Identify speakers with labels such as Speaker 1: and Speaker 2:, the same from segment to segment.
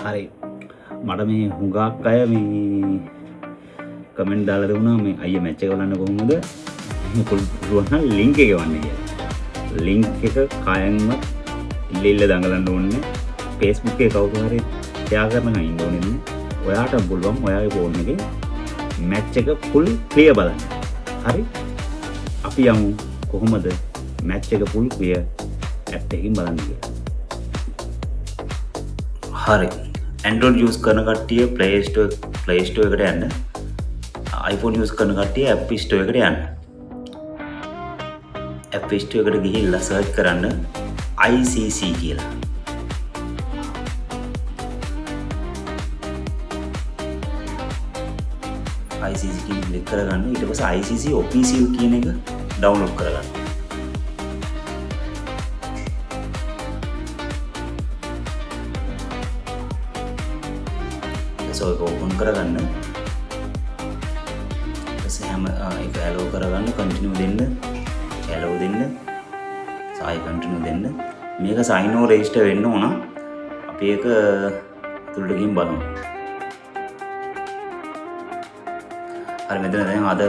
Speaker 1: හරි මට මේ හුඟක් අය මේ කමෙන්ට් දාලා දුන්නා මේ අයියා මැච් එක බලන්න කොහොමද පුළුවන් නම් ලින්ක් එක ගවන්න කියලා. ලින්ක් එක කායෙන්වත් ඉල්ල දඟලන්න ඕනේ. Facebook එකේ කවුරු හරි ෂෙයා කරන්න ගන්න ඕනේ. ඔයාට පුළුවන් ඔයාගේ ෆෝන් එකේ මැච් එක ෆුල් ක්ලියර් බලන්න. හරි අපි යමු කොහොමද මැච් එක ෆුල් ක්ලියර් ඇප් එකකින් බලන්න කියලා. හරි Android use කරන කට්ටිය Play Store එකට යන්න. iPhone use කරන කට්ටිය App Store එකට යන්න. App Store එකට ගිහිල්ලා search කරන්න ICC කියලා. ICC කියන ක්ලික් කරගන්න. ඊට පස්සේ ICC official කියන එක download කරගන්න. ඒක ඕපන් කරගන්න. ඊපස්සේ හැම ඒක allow කරගන්න, continue දෙන්න, allow දෙන්න, සායි continue දෙන්න. මේක sign or register වෙන්න ඕන. අපි ඒක තුලට ගිහින් බලමු. හරි මෙතන දැන් අද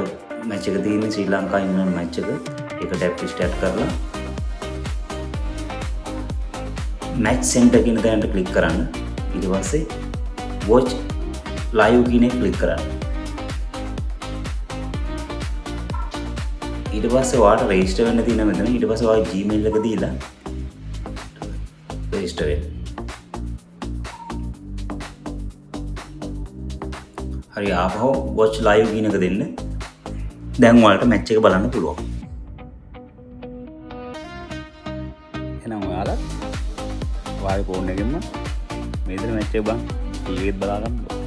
Speaker 1: මැච් එක තියෙන්නේ ශ්‍රී ලංකා ඉංග්ලන්ඩ් මැච් එක. ඒකට app start කරලා match center කියන තැනට ක්ලික් කරන්න. ඊට පස්සේ watch live කියන එක ක්ලික් කරන්න. ඊට පස්සේ ඔයාලට රෙජිස්ටර් වෙන්න තියෙන මෙතන. ඊට පස්සේ ඔයාලා Gmail එක දීලා රෙජිස්ටර් වෙන්න. හරි ආපහු watch live කියන එක දෙන්න. දැන් ඔයාලට මැච් එක බලන්න පුළුවන්. එහෙනම් ඔයාලා ඔයාගේ ෆෝන් එකෙන්ම මේ විදිහට මැච් එක බලන්න. ටීවී එකෙත් බලා ගන්න.